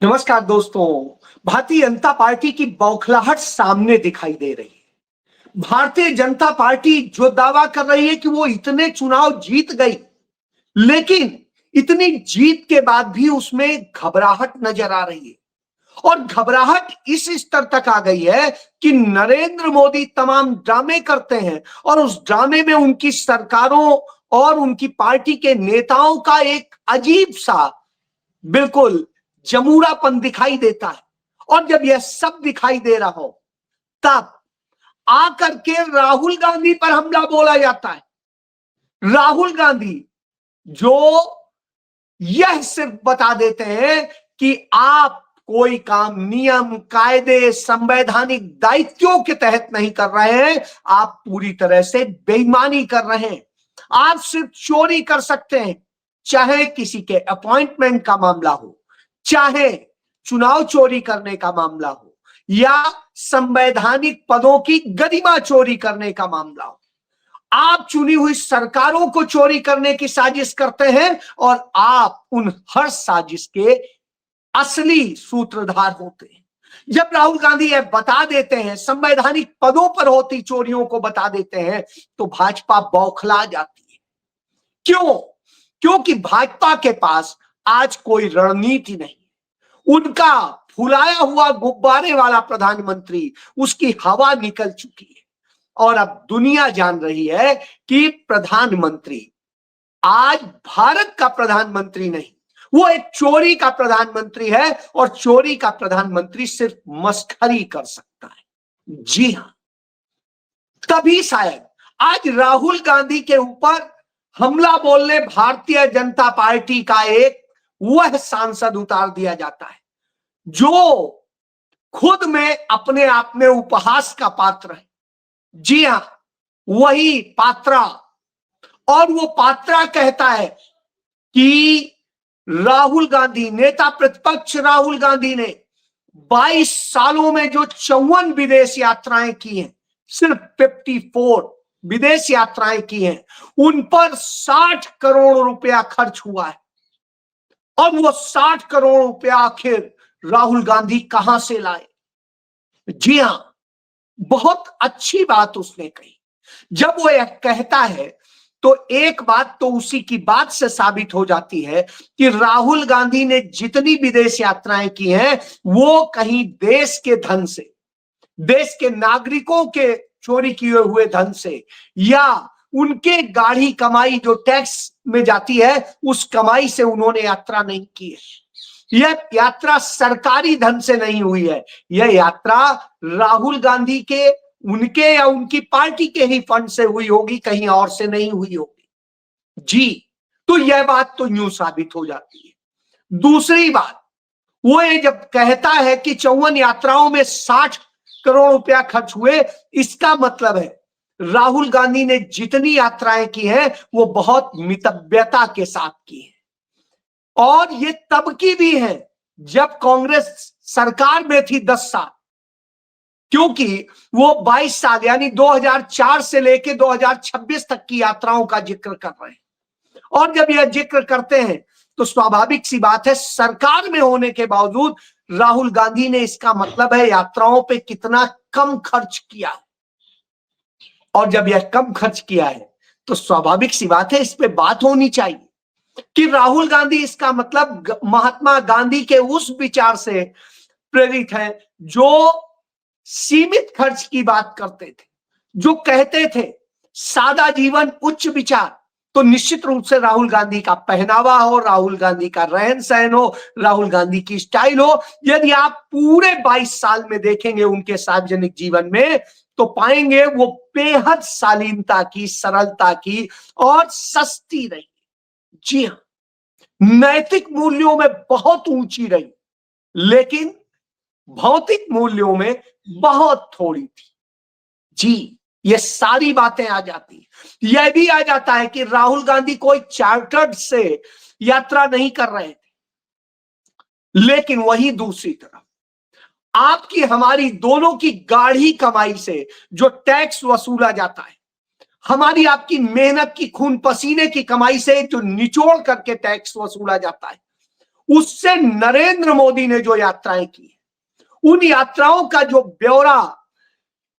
नमस्कार दोस्तों। भारतीय जनता पार्टी की बौखलाहट सामने दिखाई दे रही है। भारतीय जनता पार्टी जो दावा कर रही है कि वो इतने चुनाव जीत गई, लेकिन इतनी जीत के बाद भी उसमें घबराहट नजर आ रही है। और घबराहट इस स्तर तक आ गई है कि नरेंद्र मोदी तमाम ड्रामे करते हैं और उस ड्रामे में उनकी सरकारों और उनकी पार्टी के नेताओं का एक अजीब सा, बिल्कुल जमूरापन दिखाई देता है। और जब यह सब दिखाई दे रहा हो, तब आकर के राहुल गांधी पर हमला बोला जाता है। राहुल गांधी जो यह सिर्फ बता देते हैं कि आप कोई काम नियम, कायदे, संवैधानिक दायित्वों के तहत नहीं कर रहे हैं, आप पूरी तरह से बेईमानी कर रहे हैं। आप सिर्फ चोरी कर सकते हैं, चाहे किसी के अपॉइंटमेंट का मामला हो, चाहे चुनाव चोरी करने का मामला हो, या संवैधानिक पदों की गरिमा चोरी करने का मामला हो। आप चुनी हुई सरकारों को चोरी करने की साजिश करते हैं और आप उन हर साजिश के असली सूत्रधार होते हैं। जब राहुल गांधी यह बता देते हैं, संवैधानिक पदों पर होती चोरियों को बता देते हैं, तो भाजपा बौखला जाती है। क्यों? क्योंकि भाजपा के पास आज कोई रणनीति नहीं। उनका फुलाया हुआ गुब्बारे वाला प्रधानमंत्री, उसकी हवा निकल चुकी है। और अब दुनिया जान रही है कि प्रधानमंत्री आज भारत का प्रधानमंत्री नहीं, वो एक चोरी का प्रधानमंत्री है। और चोरी का प्रधानमंत्री सिर्फ मस्खरी कर सकता है। जी हां, तभी शायद आज राहुल गांधी के ऊपर हमला बोलने भारतीय जनता पार्टी का एक वह सांसद उतार दिया जाता है जो खुद में अपने आप में उपहास का पात्र है। जी हां, वही पात्रा। और वो पात्रा कहता है कि राहुल गांधी, नेता प्रतिपक्ष राहुल गांधी ने 22 सालों में जो 54 विदेश यात्राएं की हैं, सिर्फ 54 विदेश यात्राएं की हैं, उन पर 60 करोड़ रुपया खर्च हुआ है। और वो 60 करोड़ रुपया आखिर राहुल गांधी कहां से लाए? जी हां, बहुत अच्छी बात उसने कही। जब वो यह कहता है तो एक बात तो उसी की बात से साबित हो जाती है कि राहुल गांधी ने जितनी विदेश यात्राएं की हैं, वो कहीं देश के धन से, देश के नागरिकों के चोरी किए हुए धन से, या उनके गाढ़ी कमाई जो टैक्स में जाती है, उस कमाई से उन्होंने यात्रा नहीं की है। यह यात्रा सरकारी धन से नहीं हुई है। यह यात्रा राहुल गांधी के, उनके या उनकी पार्टी के ही फंड से हुई होगी, कहीं और से नहीं हुई होगी। जी, तो यह बात तो यूं साबित हो जाती है। दूसरी बात, वो ये जब कहता है कि 54 यात्राओं में 60 करोड़ रुपया खर्च हुए, इसका मतलब है राहुल गांधी ने जितनी यात्राएं की हैं, वो बहुत मितव्यता के साथ की है। और ये तब की भी है जब कांग्रेस सरकार में थी 10 साल, क्योंकि वो 22 साल यानी 2004 से लेके 2026 तक की यात्राओं का जिक्र कर रहे हैं। और जब यह जिक्र करते हैं तो स्वाभाविक सी बात है, सरकार में होने के बावजूद राहुल गांधी ने, इसका मतलब है यात्राओं पे कितना कम खर्च किया है। और जब यह कम खर्च किया है तो स्वाभाविक सी बात है, इस पे बात होनी चाहिए कि राहुल गांधी, इसका मतलब महात्मा गांधी के उस विचार से प्रेरित है जो सीमित खर्च की बात करते थे, जो कहते थे सादा जीवन उच्च विचार। तो निश्चित रूप से राहुल गांधी का पहनावा हो, राहुल गांधी का रहन सहन हो, राहुल गांधी की स्टाइल हो, यदि आप पूरे 22 साल में देखेंगे उनके सार्वजनिक जीवन में, तो पाएंगे वो बेहद शालीनता की, सरलता की और सस्ती रही। जी हां, नैतिक मूल्यों में बहुत ऊंची रही, लेकिन भौतिक मूल्यों में बहुत थोड़ी थी। जी, ये सारी बातें आ जाती है। यह भी आ जाता है कि राहुल गांधी कोई चार्टर्ड से यात्रा नहीं कर रहे थे, लेकिन वही दूसरी तरफ आपकी हमारी दोनों की गाढ़ी कमाई से जो टैक्स वसूला जाता है, हमारी आपकी मेहनत की, खून पसीने की कमाई से जो निचोड़ करके टैक्स वसूला जाता है, उससे नरेंद्र मोदी ने जो यात्राएं की, उन यात्राओं का जो ब्यौरा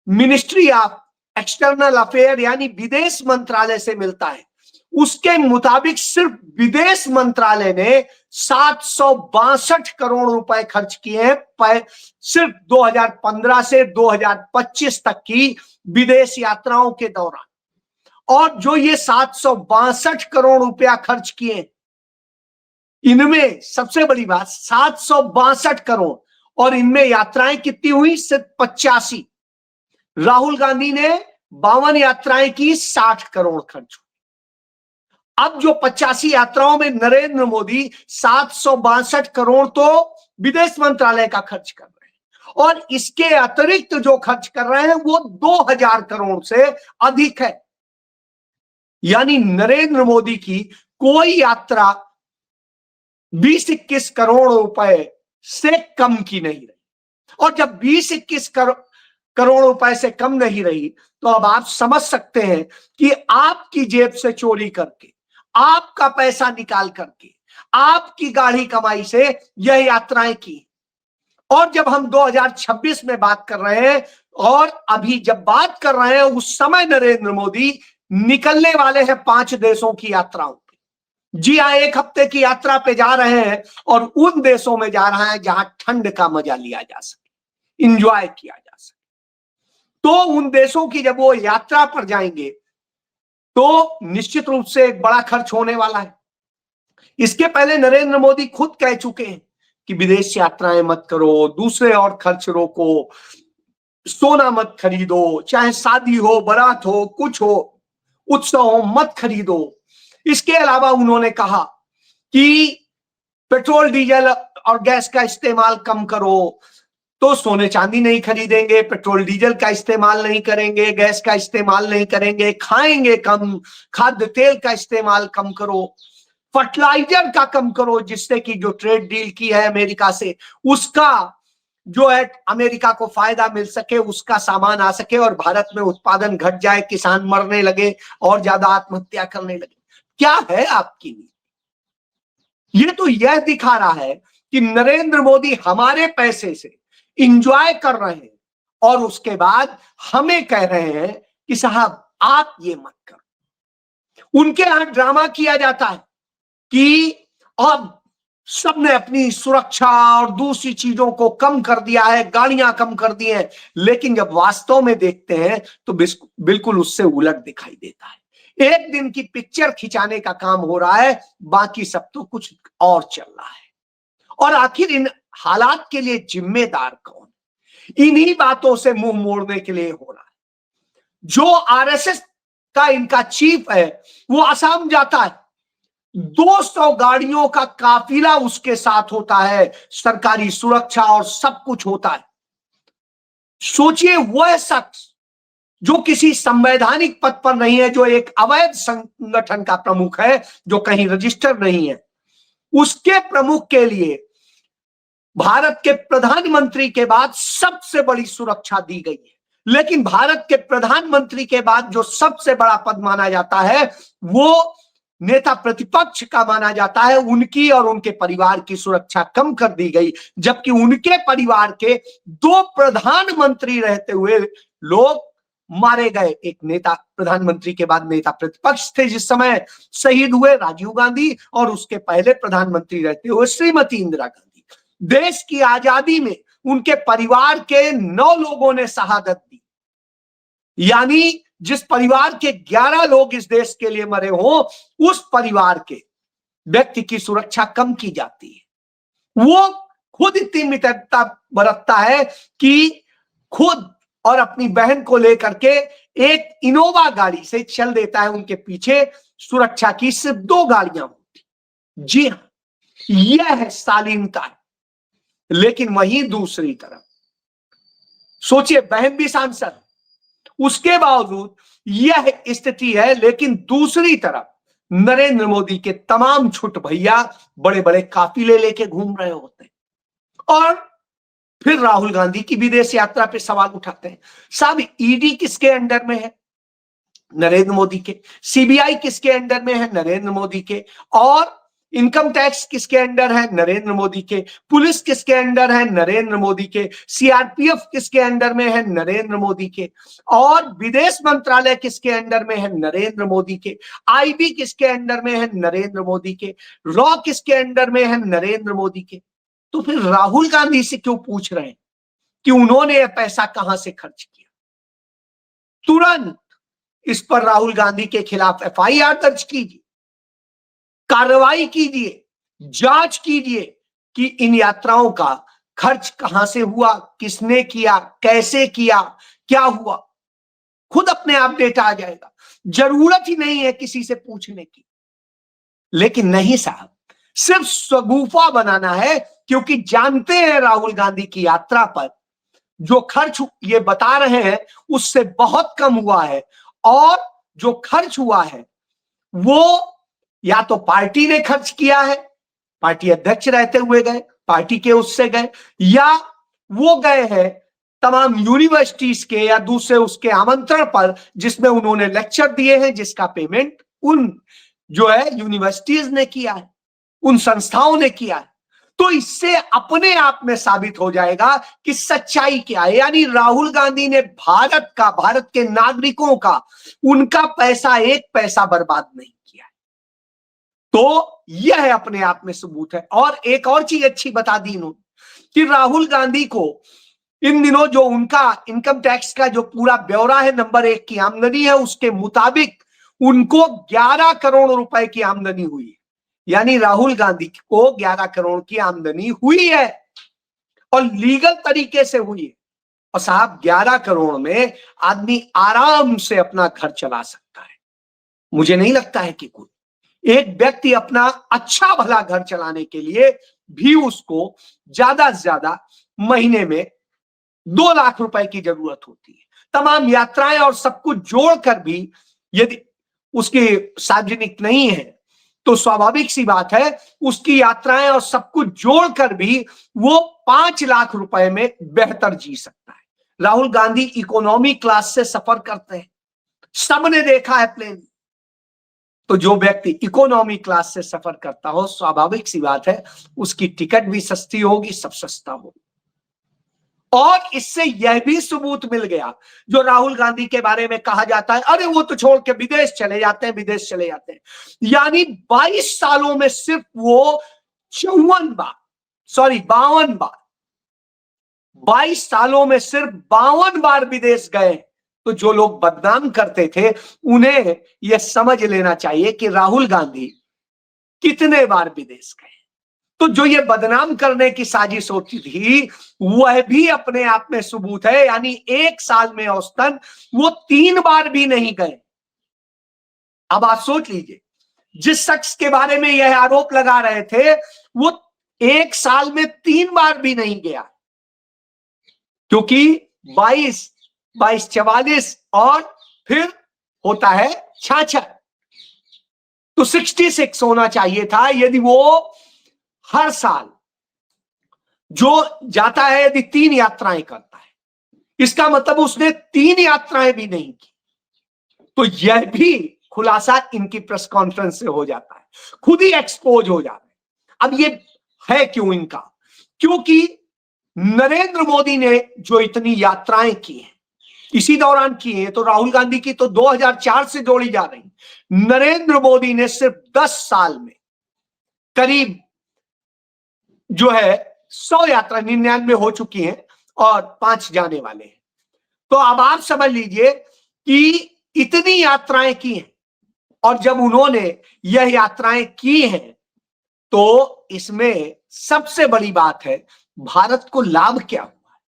मिनिस्ट्री ऑफ एक्सटर्नल अफेयर यानी विदेश मंत्रालय से मिलता है, उसके मुताबिक सिर्फ विदेश मंत्रालय ने 762 करोड़ रुपए खर्च किए हैं सिर्फ 2015 से 2025 तक की विदेश यात्राओं के दौरान। और जो ये 762 करोड़ रुपया खर्च किए, इनमें सबसे बड़ी बात 762 करोड़, और इनमें यात्राएं कितनी हुई? सिर्फ 85। राहुल गांधी ने 52 यात्राएं की, 60 करोड़ खर्च हुए। अब जो 85 यात्राओं में नरेंद्र मोदी 762 करोड़ तो विदेश मंत्रालय का खर्च कर रहे हैं, और इसके अतिरिक्त जो खर्च कर रहे हैं वो 2000 करोड़ से अधिक है। यानी नरेंद्र मोदी की कोई यात्रा 20-21 करोड़ रुपए से कम की नहीं रही। और जब 20-21 करोड़ रुपए से कम नहीं रही, तो अब आप समझ सकते हैं कि आपकी जेब से चोरी करके, आपका पैसा निकाल करके, आपकी गाढ़ी कमाई से यह यात्राएं की। और जब हम 2026 में बात कर रहे हैं, और अभी जब बात कर रहे हैं, उस समय नरेंद्र मोदी निकलने वाले हैं 5 देशों की यात्राओं पे। जी हाँ, 1 हफ्ते की यात्रा पे जा रहे हैं, और उन देशों में जा रहा है जहां ठंड का मजा लिया जा सके, इंजॉय किया जा सके। तो उन देशों की जब वो यात्रा पर जाएंगे, तो निश्चित रूप से एक बड़ा खर्च होने वाला है। इसके पहले नरेंद्र मोदी खुद कह चुके हैं कि विदेश यात्राएं मत करो, दूसरे और खर्च रोको, सोना मत खरीदो, चाहे शादी हो, बारात हो, कुछ हो, उत्सव हो, मत खरीदो। इसके अलावा उन्होंने कहा कि पेट्रोल, डीजल और गैस का इस्तेमाल कम करो, तो सोने चांदी नहीं खरीदेंगे, पेट्रोल डीजल का इस्तेमाल नहीं करेंगे, गैस का इस्तेमाल नहीं करेंगे, खाएंगे कम, खाद्य तेल का इस्तेमाल कम करो, फर्टिलाइजर का कम करो, जिससे कि जो ट्रेड डील की है अमेरिका से, उसका जो है अमेरिका को फायदा मिल सके, उसका सामान आ सके, और भारत में उत्पादन घट जाए, किसान मरने लगे और ज्यादा आत्महत्या करने लगे। क्या है आपकी नीति? ये तो यह दिखा रहा है कि नरेंद्र मोदी हमारे पैसे से इंजॉय कर रहे हैं, और उसके बाद हमें कह रहे हैं कि साहब आप ये मत करो। उनके यहां ड्रामा किया जाता है कि अब सबने अपनी सुरक्षा और दूसरी चीजों को कम कर दिया है, गाड़ियां कम कर दी हैं, लेकिन जब वास्तव में देखते हैं तो बिल्कुल उससे उलट दिखाई देता है। एक दिन की पिक्चर खिंचाने का काम हो रहा है, बाकी सब तो कुछ और चल रहा है। और आखिर इन हालात के लिए जिम्मेदार कौन? इन्हीं बातों से मुंह मोड़ने के लिए हो रहा है। जो आरएसएस का इनका चीफ है, वो असम जाता है, 200 गाड़ियों का काफिला उसके साथ होता है, सरकारी सुरक्षा और सब कुछ होता है। सोचिए, वह शख्स जो किसी संवैधानिक पद पर नहीं है, जो एक अवैध संगठन का प्रमुख है, जो कहीं रजिस्टर नहीं है, उसके प्रमुख के लिए भारत के प्रधानमंत्री के बाद सबसे बड़ी सुरक्षा दी गई है। लेकिन भारत के प्रधानमंत्री के बाद जो सबसे बड़ा पद माना जाता है, वो नेता प्रतिपक्ष का माना जाता है। उनकी और उनके परिवार की सुरक्षा कम कर दी गई, जबकि उनके परिवार के 2 प्रधानमंत्री रहते हुए लोग मारे गए। एक नेता प्रधानमंत्री के बाद नेता प्रतिपक्ष थे जिस समय शहीद हुए, राजीव गांधी, और उसके पहले प्रधानमंत्री रहते हुए श्रीमती इंदिरा गांधी। देश की आजादी में उनके परिवार के 9 लोगों ने शहादत दी। यानी जिस परिवार के 11 लोग इस देश के लिए मरे हो, उस परिवार के व्यक्ति की सुरक्षा कम की जाती है। वो खुद इतनी मित्रता बरतता है कि खुद और अपनी बहन को लेकर के एक इनोवा गाड़ी से चल देता है, उनके पीछे सुरक्षा की सिर्फ 2 गाड़ियां होती। जी हाँ, यह है शालीनता। लेकिन वहीं दूसरी तरफ सोचिए, बहन भी सांसद, उसके बावजूद यह स्थिति है। लेकिन दूसरी तरफ नरेंद्र मोदी के तमाम छुट भैया बड़े बड़े काफिले लेके घूम रहे होते हैं, और फिर राहुल गांधी की विदेश यात्रा पे सवाल उठाते हैं। साहब, ईडी किसके अंडर में है? नरेंद्र मोदी के। सीबीआई किसके अंडर में है? नरेंद्र मोदी के। और इनकम टैक्स किसके अंडर है? नरेंद्र मोदी के। पुलिस किसके अंडर है? नरेंद्र मोदी के। सीआरपीएफ किसके अंडर में है? नरेंद्र मोदी के। और विदेश मंत्रालय किसके अंडर में है? नरेंद्र मोदी के। आईबी किसके अंडर में है? नरेंद्र मोदी के। रॉ किसके अंडर में है? नरेंद्र मोदी के। तो फिर राहुल गांधी से क्यों पूछ रहे हैं कि उन्होंने यह पैसा कहां से खर्च किया? तुरंत इस पर राहुल गांधी के खिलाफ एफआईआर दर्ज कीजिए, कार्रवाई कीजिए, जांच कीजिए कि इन यात्राओं का खर्च कहां से हुआ, किसने किया, कैसे किया, क्या हुआ। खुद अपने आप डेटा आ जाएगा, जरूरत ही नहीं है किसी से पूछने की। लेकिन नहीं साहब, सिर्फ सगुफा बनाना है, क्योंकि जानते हैं राहुल गांधी की यात्रा पर जो खर्च ये बता रहे हैं उससे बहुत कम हुआ है, और जो खर्च हुआ है वो या तो पार्टी ने खर्च किया है, पार्टी अध्यक्ष रहते हुए गए, पार्टी के उससे गए, या वो गए हैं तमाम यूनिवर्सिटीज के या दूसरे उसके आमंत्रण पर जिसमें उन्होंने लेक्चर दिए हैं, जिसका पेमेंट उन जो है यूनिवर्सिटीज ने किया है, उन संस्थाओं ने किया है। तो इससे अपने आप में साबित हो जाएगा कि सच्चाई क्या है। यानी राहुल गांधी ने भारत का, भारत के नागरिकों का, उनका पैसा, एक पैसा बर्बाद नहीं किया। तो यह अपने आप में सबूत है। और एक और चीज अच्छी बता दी इन्होंने कि राहुल गांधी को इन दिनों जो उनका इनकम टैक्स का जो पूरा ब्यौरा है, नंबर 1 की आमदनी है, उसके मुताबिक उनको 11 करोड़ रुपए की आमदनी हुई है। यानी राहुल गांधी को 11 करोड़ की आमदनी हुई है, और लीगल तरीके से हुई है। और साहब 11 करोड़ में आदमी आराम से अपना घर चला सकता है। मुझे नहीं लगता है कि कोई एक व्यक्ति अपना अच्छा भला घर चलाने के लिए भी उसको ज्यादा से ज्यादा महीने में 2 लाख रुपए की जरूरत होती है। तमाम यात्राएं और सब कुछ जोड़कर भी यदि उसकी सार्वजनिक नहीं है तो स्वाभाविक सी बात है, उसकी यात्राएं और सब कुछ जोड़कर भी वो 5 लाख रुपए में बेहतर जी सकता है। राहुल गांधी इकोनॉमी क्लास से सफर करते हैं, सबने देखा है प्लेन। तो जो व्यक्ति इकोनॉमी क्लास से सफर करता हो, स्वाभाविक सी बात है उसकी टिकट भी सस्ती होगी, सब सस्ता होगा। और इससे यह भी सबूत मिल गया जो राहुल गांधी के बारे में कहा जाता है, अरे वो तो छोड़ के विदेश चले जाते हैं, विदेश चले जाते हैं। यानी 22 सालों में सिर्फ वो 52 बार 22 सालों में सिर्फ 52 बार विदेश गए। तो जो लोग बदनाम करते थे उन्हें यह समझ लेना चाहिए कि राहुल गांधी कितने बार विदेश गए। तो जो ये बदनाम करने की साजिश होती थी वह भी अपने आप में सबूत है। यानी एक साल में औसतन वो 3 बार भी नहीं गए। अब आप सोच लीजिए, जिस शख्स के बारे में यह आरोप लगा रहे थे वो एक साल में 3 बार भी नहीं गया, क्योंकि 22, 44 और फिर होता है 66, तो 66 होना चाहिए था यदि वो हर साल जो जाता है, यदि 3 यात्राएं करता है। इसका मतलब उसने 3 यात्राएं भी नहीं की। तो यह भी खुलासा इनकी प्रेस कॉन्फ्रेंस से हो जाता है, खुद ही एक्सपोज हो जाता है। अब ये है क्यों इनका? क्योंकि नरेंद्र मोदी ने जो इतनी यात्राएं की हैं, इसी दौरान की है। तो राहुल गांधी की तो 2004 से जोड़ी जा रही, नरेंद्र मोदी ने सिर्फ 10 साल में करीब जो है 100 यात्रा, 99 हो चुकी हैं और 5 जाने वाले हैं। तो अब आप समझ लीजिए कि इतनी यात्राएं की हैं, और जब उन्होंने यह यात्राएं की हैं तो इसमें सबसे बड़ी बात है भारत को लाभ क्या हुआ।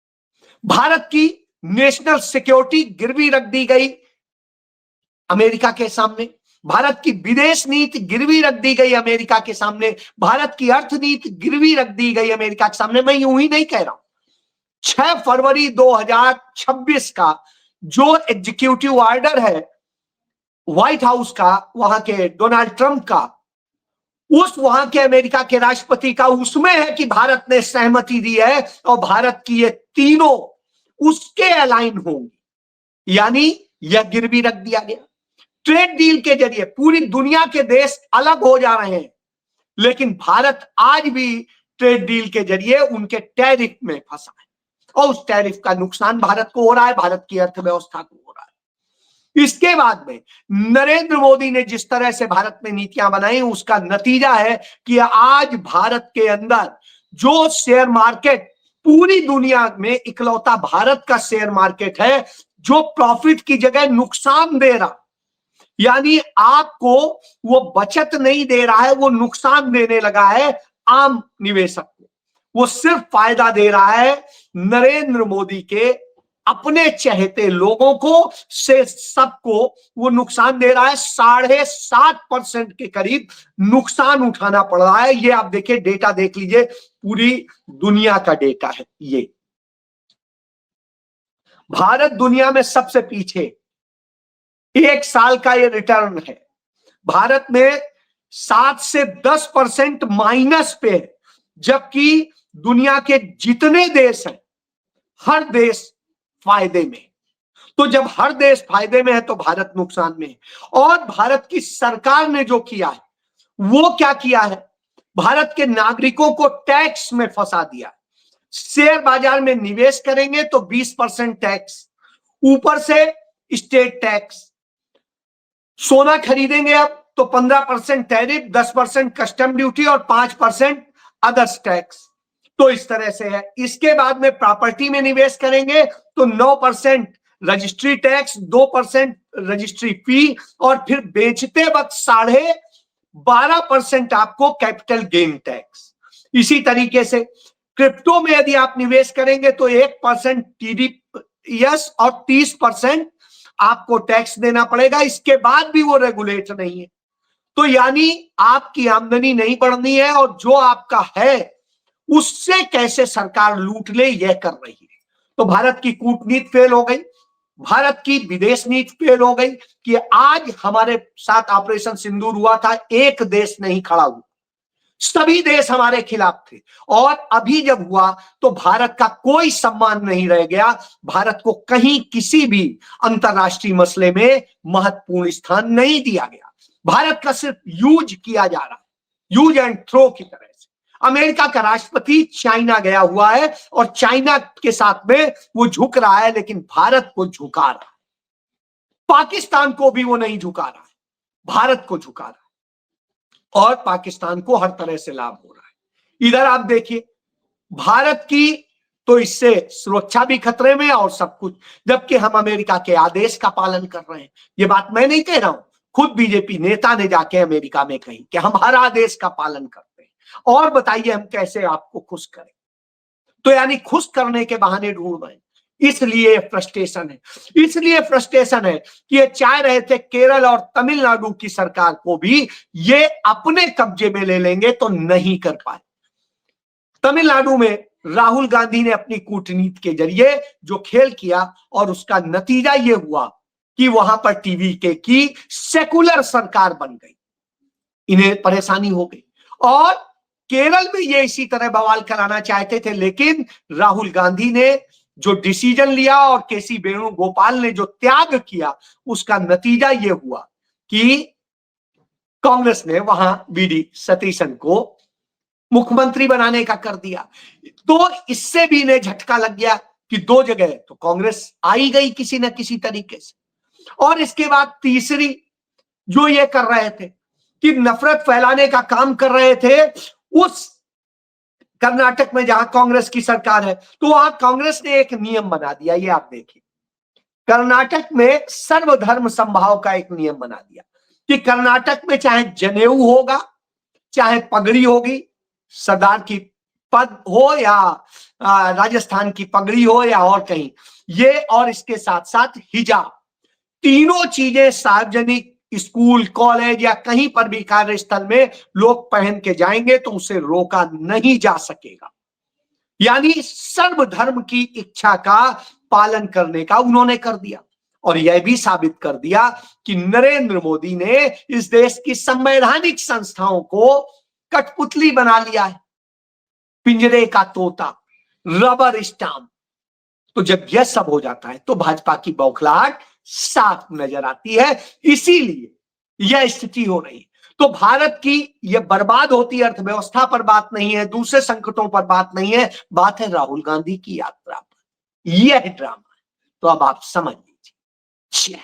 भारत की नेशनल सिक्योरिटी गिरवी रख दी गई अमेरिका के सामने, भारत की विदेश नीति गिरवी रख दी गई अमेरिका के सामने, भारत की अर्थनीति गिरवी रख दी गई अमेरिका के सामने। मैं यूं ही नहीं कह रहा हूं। 6 फरवरी 2026 का जो एग्जीक्यूटिव ऑर्डर है व्हाइट हाउस का, वहां के डोनाल्ड ट्रंप का, उस वहां के अमेरिका के राष्ट्रपति का, उसमें है कि भारत ने सहमति दी है और भारत की ये तीनों उसके अलाइन होंगी। यानी यह गिरवी रख दिया गया। ट्रेड डील के जरिए पूरी दुनिया के देश अलग हो जा रहे हैं, लेकिन भारत आज भी ट्रेड डील के जरिए उनके टैरिफ में फंसा है और उस टैरिफ का नुकसान भारत को हो रहा है, भारत की अर्थव्यवस्था को हो रहा है। इसके बाद में नरेंद्र मोदी ने जिस तरह से भारत में नीतियां बनाई, उसका नतीजा है कि आज भारत के अंदर जो शेयर मार्केट, पूरी दुनिया में इकलौता भारत का शेयर मार्केट है जो प्रॉफिट की जगह नुकसान दे रहा, यानी आपको वो बचत नहीं दे रहा है, वो नुकसान देने लगा है आम निवेशक को। वो सिर्फ फायदा दे रहा है नरेंद्र मोदी के अपने चहेते लोगों को, से सबको वो नुकसान दे रहा है। 7.5% के करीब नुकसान उठाना पड़ रहा है। ये आप देखिए, डेटा देख लीजिए, पूरी दुनिया का डेटा है ये। भारत दुनिया में सबसे पीछे, एक साल का ये रिटर्न है। भारत में 7 से 10% माइनस पे है, जबकि दुनिया के जितने देश हैं हर देश फायदे में। तो जब हर देश फायदे में है तो भारत नुकसान में है। और भारत की सरकार ने जो किया है वो क्या किया है, भारत के नागरिकों को टैक्स में फंसा दिया। शेयर बाजार में निवेश करेंगे तो 20% टैक्स, ऊपर से स्टेट टैक्स। सोना खरीदेंगे अब तो 15% टैरिफ, 10% कस्टम ड्यूटी और 5% अदर्स टैक्स। तो इस तरह से है। इसके बाद में प्रॉपर्टी में निवेश करेंगे तो 9% रजिस्ट्री टैक्स, 2% रजिस्ट्री फी, और फिर बेचते वक्त 12.5% आपको कैपिटल गेन टैक्स। इसी तरीके से क्रिप्टो में यदि आप निवेश करेंगे तो 1% TDS और 30% आपको टैक्स देना पड़ेगा। इसके बाद भी वो रेगुलेट नहीं है। तो यानी आपकी आमदनी नहीं बढ़नी है और जो आपका है उससे कैसे सरकार लूट ले, यह कर रही है। तो भारत की कूटनीति फेल हो गई, भारत की विदेश नीति फेल हो गई कि आज हमारे साथ ऑपरेशन सिंदूर हुआ था, एक देश नहीं खड़ा हुआ, सभी देश हमारे खिलाफ थे। और अभी जब हुआ तो भारत का कोई सम्मान नहीं रह गया, भारत को कहीं किसी भी अंतरराष्ट्रीय मसले में महत्वपूर्ण स्थान नहीं दिया गया। भारत का सिर्फ यूज किया जा रहा है, यूज एंड थ्रो की तरह से। अमेरिका का राष्ट्रपति चाइना गया हुआ है और चाइना के साथ में वो झुक रहा है, लेकिन भारत को झुका रहा है। पाकिस्तान को भी वो नहीं झुका रहा है, भारत को झुका रहा है। और पाकिस्तान को हर तरह से लाभ हो रहा है। इधर आप देखिए, भारत की तो इससे सुरक्षा भी खतरे में और सब कुछ, जबकि हम अमेरिका के आदेश का पालन कर रहे हैं। ये बात मैं नहीं कह रहा हूं, खुद बीजेपी नेता ने जाके अमेरिका में कही कि हम हर आदेश का पालन करते हैं, और बताइए हम कैसे आपको खुश करें। तो यानी खुश करने के बहाने ढूंढ रहे हैं। इसलिए फ्रस्ट्रेशन है, इसलिए फ्रस्ट्रेशन है कि ये चाह रहे थे केरल और तमिलनाडु की सरकार को भी ये अपने कब्जे में ले लेंगे, तो नहीं कर पाए। तमिलनाडु में राहुल गांधी ने अपनी कूटनीति के जरिए जो खेल किया और उसका नतीजा ये हुआ कि वहां पर टीवी की सेकुलर सरकार बन गई, इन्हें परेशानी हो गई। और केरल में ये इसी तरह बवाल कराना चाहते थे, लेकिन राहुल गांधी ने जो डिसीजन लिया और केसी वेणुगोपाल ने जो त्याग किया, उसका नतीजा ये हुआ कि कांग्रेस ने वहां वीडी सतीशन को मुख्यमंत्री बनाने का कर दिया। तो इससे भी इन्हें झटका लग गया कि दो जगह तो कांग्रेस आई गई किसी न किसी तरीके से। और इसके बाद तीसरी जो ये कर रहे थे कि नफरत फैलाने का काम कर रहे थे, उस कर्नाटक में जहां कांग्रेस की सरकार है, तो वहां कांग्रेस ने एक नियम बना दिया। ये आप देखिए, कर्नाटक में सर्वधर्म समभाव का एक नियम बना दिया कि कर्नाटक में चाहे जनेऊ होगा, चाहे पगड़ी होगी, सरदार की पद हो या राजस्थान की पगड़ी हो या और कहीं, ये और इसके साथ साथ हिजाब, तीनों चीजें सार्वजनिक स्कूल, कॉलेज या कहीं पर भी कार्यस्थल में लोग पहन के जाएंगे तो उसे रोका नहीं जा सकेगा। यानी सर्वधर्म की इच्छा का पालन करने का उन्होंने कर दिया। और यह भी साबित कर दिया कि नरेंद्र मोदी ने इस देश की संवैधानिक संस्थाओं को कठपुतली बना लिया है, पिंजरे का तोता, रबर स्टाम्प। तो जब यह सब हो जाता है तो भाजपा की बौखलाहट साफ नजर आती है। इसीलिए यह स्थिति हो रही है। तो भारत की यह बर्बाद होती अर्थव्यवस्था पर बात नहीं है, दूसरे संकटों पर बात नहीं है, बात है राहुल गांधी की यात्रा पर। यह ड्रामा है। तो अब आप समझ लीजिए।